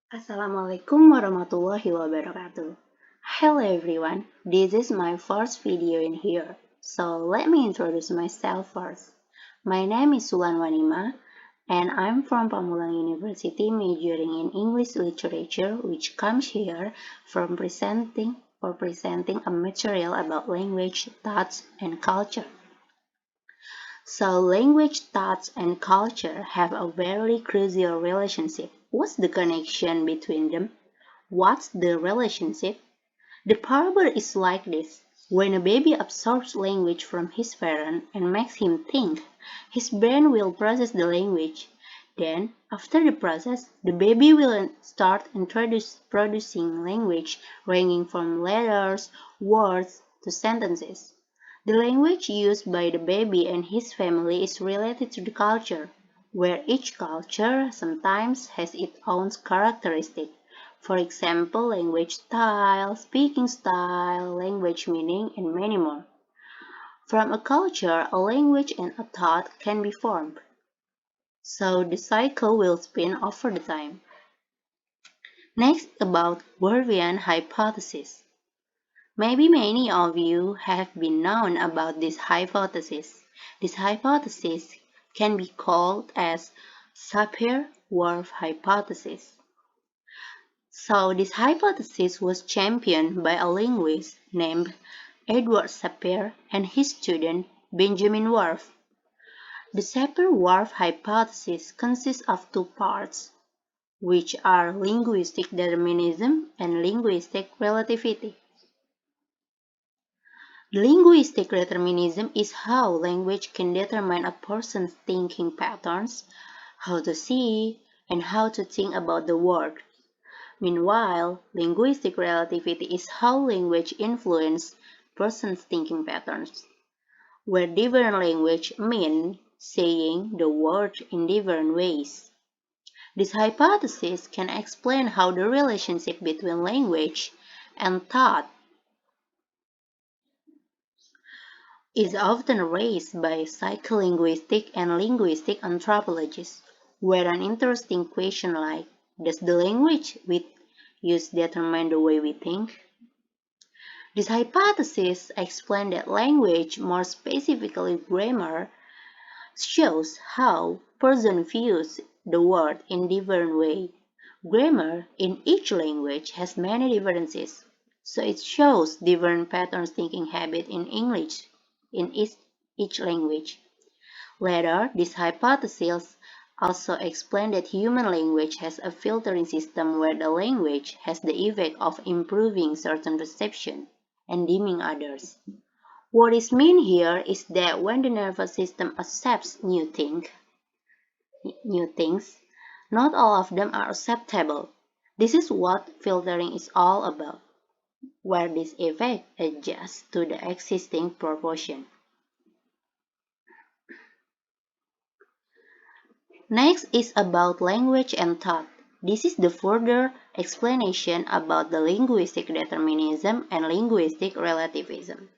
Assalamualaikum warahmatullahi wabarakatuh. Hello everyone, this is my first video in here, so let me introduce myself first. My name is Sulan Wanima, and I'm from Pamulang University majoring in English Literature, which comes here from presenting a material about language, thoughts, and culture. So language, thoughts, and culture have a very crucial relationship. What's the connection between them? What's the relationship? The parable is like this. When a baby absorbs language from his parent and makes him think, his brain will process the language. Then, after the process, the baby will start producing language ranging from letters, words, to sentences. The language used by the baby and his family is related to the culture, where each culture sometimes has its own characteristic. For example, language style, speaking style, language meaning, and many more. From a culture, a language and a thought can be formed. So the cycle will spin over the time. Next, about Whorfian hypothesis. Maybe many of you have been known about this hypothesis. This hypothesis can be called as Sapir-Whorf hypothesis. So this hypothesis was championed by a linguist named Edward Sapir and his student Benjamin Whorf. The Sapir-Whorf hypothesis consists of two parts, which are linguistic determinism and linguistic relativity. Linguistic determinism is how language can determine a person's thinking patterns, how to see, and how to think about the world. Meanwhile, linguistic relativity is how language influences person's thinking patterns, where different language mean saying the word in different ways. This hypothesis can explain how the relationship between language and thought is often raised by psycholinguistic and linguistic anthropologists, where an interesting question like, does the language we use determine the way we think? This hypothesis explains that language, more specifically grammar, shows how person views the world in different ways. Grammar in each language has many differences, so it shows different patterns thinking habit in English in each language. Later, this hypothesis also explained that human language has a filtering system where the language has the effect of improving certain perception and dimming others. What is meant here is that when the nervous system accepts new things, not all of them are acceptable. This is what filtering is all about, where this effect adjusts to the existing proportion. Next is about language and thought. This is the further explanation about the linguistic determinism and linguistic relativism.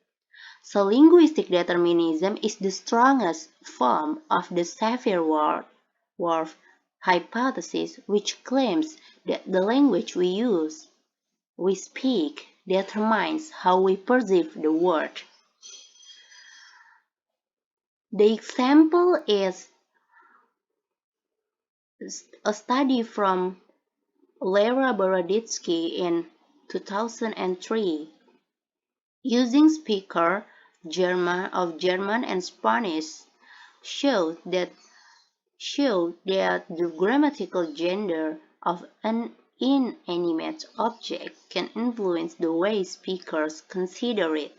So linguistic determinism is the strongest form of the Sapir-Whorf hypothesis, which claims that the language we speak, determines how we perceive the world. The example is a study from Lera Boroditsky in 2003 using speaker German and Spanish showed that the grammatical gender of an inanimate object can influence the way speakers consider it.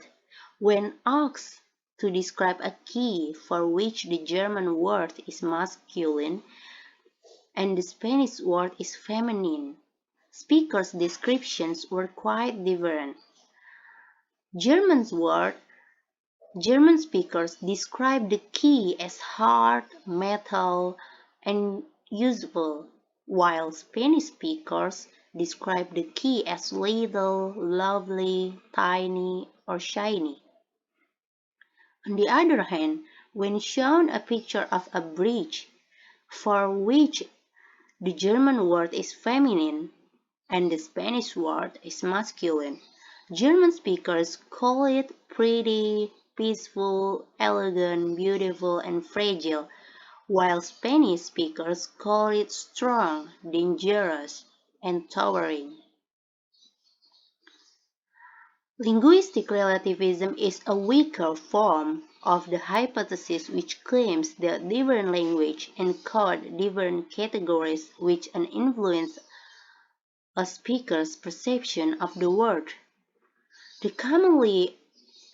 When asked to describe a key for which the German word is masculine and the Spanish word is feminine, speakers' descriptions were quite different. German speakers describe the key as hard, metal, and usable, while Spanish speakers describe the key as little, lovely, tiny, or shiny. On the other hand, when shown a picture of a bridge for which the German word is feminine, and the Spanish word is masculine. German speakers call it pretty, peaceful, elegant, beautiful, and fragile, while Spanish speakers call it strong, dangerous, and towering. Linguistic relativism is a weaker form of the hypothesis which claims that different languages encode different categories which influence a speaker's perception of the world. The commonly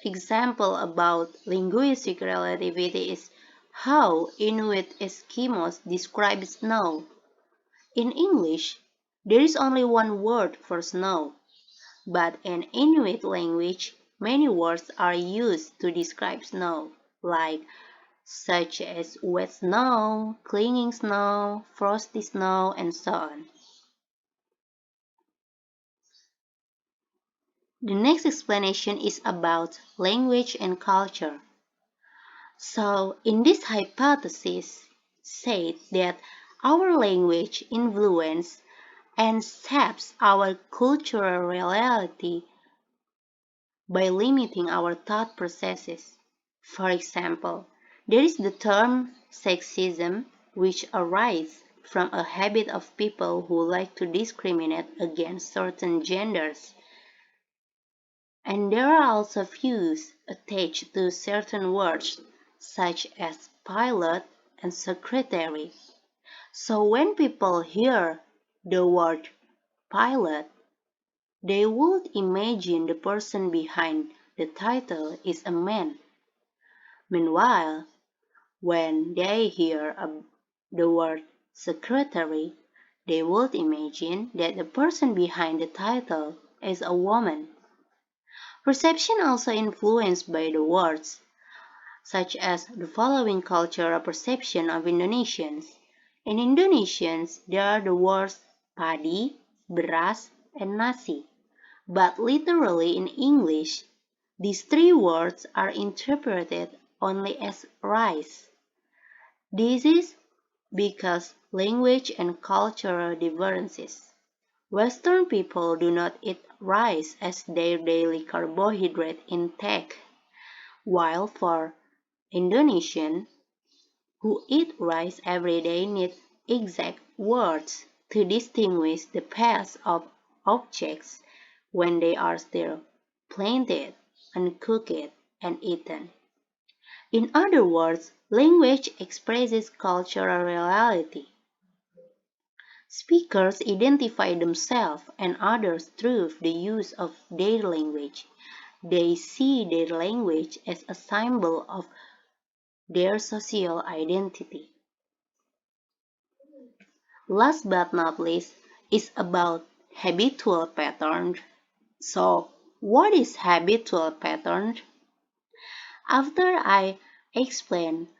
example about linguistic relativity is how Inuit Eskimos describe snow. In English, there is only one word for snow, but in Inuit language, many words are used to describe snow, like such as wet snow, clinging snow, frosty snow, and so on. The next explanation is about language and culture. So, in this hypothesis, said that our language influences and shapes our cultural reality by limiting our thought processes. For example, there is the term sexism, which arises from a habit of people who like to discriminate against certain genders. And there are also views attached to certain words, such as pilot and secretary. So when people hear the word pilot, they would imagine the person behind the title is a man. Meanwhile, when they hear the word secretary, they would imagine that the person behind the title is a woman. Perception also influenced by the words, such as the following cultural perception of Indonesians. In Indonesians, there are the words padi, beras, and nasi. But literally in English, these three words are interpreted only as rice. This is because language and cultural differences. Western people do not eat rice as their daily carbohydrate intake, while for Indonesians who eat rice every day need exact words to distinguish the past of objects when they are still planted, uncooked, and eaten. In other words, language expresses cultural reality. Speakers identify themselves and others through the use of their language. They see their language as a symbol of their social identity. Last but not least is about habitual patterns. So, what is habitual pattern? After I explain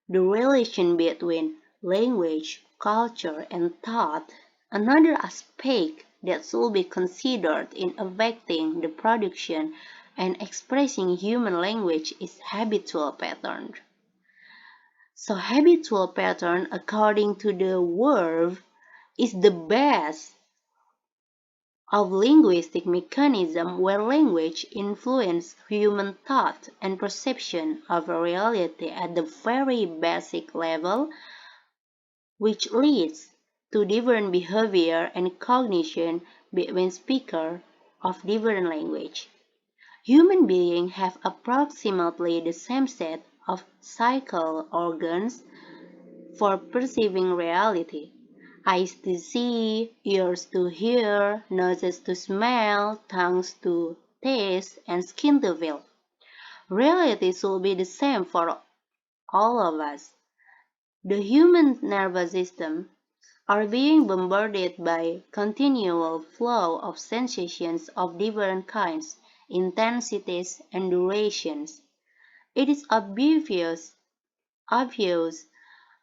the relation between language, culture, and thought, another aspect that should be considered in affecting the production and expressing human language is habitual pattern. So habitual pattern, according to the Whorf, is the base of linguistic mechanism where language influences human thought and perception of reality at the very basic level, which leads to different behavior and cognition between speakers of different language. Human beings have approximately the same set of psychical organs for perceiving reality. Eyes to see, ears to hear, noses to smell, tongues to taste, and skin to feel. Reality should be the same for all of us. The human nervous system are being bombarded by continual flow of sensations of different kinds, intensities, and durations. It is obvious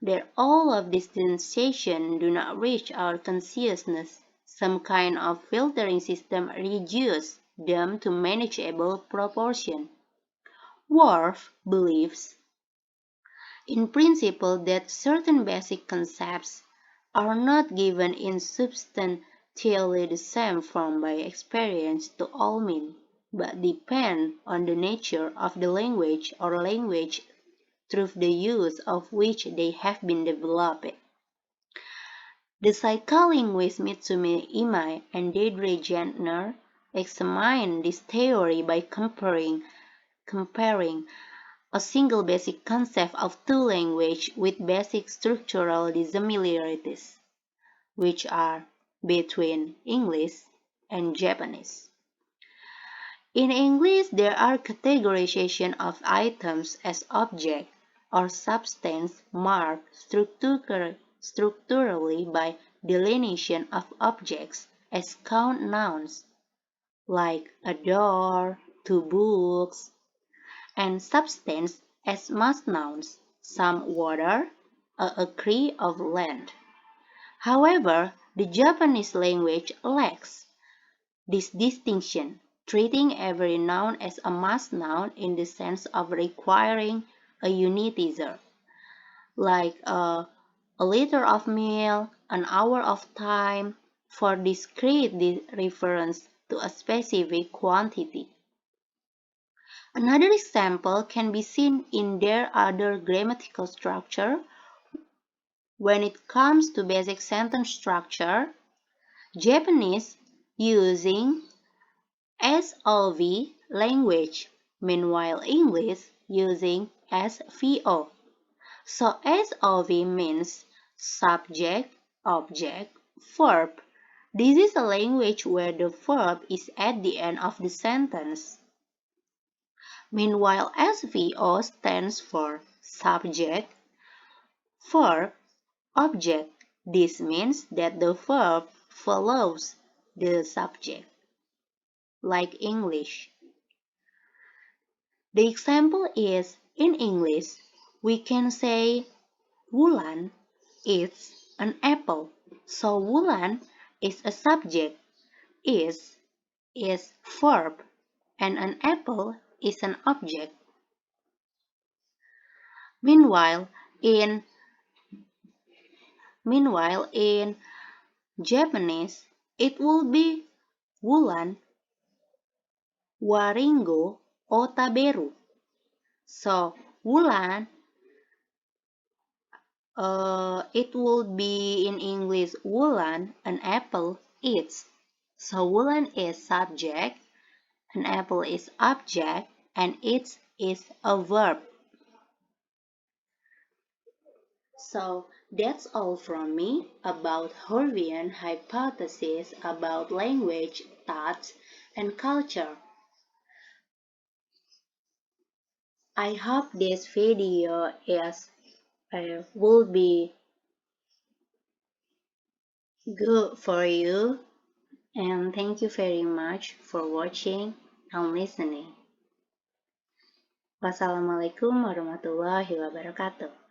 that all of these sensations do not reach our consciousness. Some kind of filtering system reduces them to manageable proportion. Whorf believes in principle that certain basic concepts are not given in Theory the same from by experience to all men, but depend on the nature of the language or language through the use of which they have been developed. The psycholinguists Mitsumi Imai and Deidre Gentner examined this theory by comparing a single basic concept of two languages with basic structural dissimilarities, which are between English and Japanese. In English, there are categorization of items as object or substance marked structurally by delineation of objects as count nouns, like a door, two books, and substance as mass nouns, some water, a acre of land. However, the Japanese language lacks this distinction, treating every noun as a mass noun in the sense of requiring a unitizer, like a liter of milk, an hour of time, for discrete reference to a specific quantity. Another example can be seen in their other grammatical structure. When it comes to basic sentence structure, Japanese using SOV language, meanwhile English using SVO. So SOV means subject, object, verb. This is a language where the verb is at the end of the sentence. Meanwhile SVO stands for subject, verb, object. This means that the verb follows the subject, like English. The example is, in English, we can say Wulan eats an apple. So Wulan is a subject, is verb, and an apple is an object. Meanwhile, in Japanese, it will be Wulan waringo otaberu. So Wulan, it would be in English Wulan, an apple eats. So Wulan is subject, an apple is object, and eats is a verb. So that's all from me about Horvian hypothesis about language, thoughts, and culture. I hope this video will be good for you, and thank you very much for watching and listening. Wassalamualaikum warahmatullahi wabarakatuh.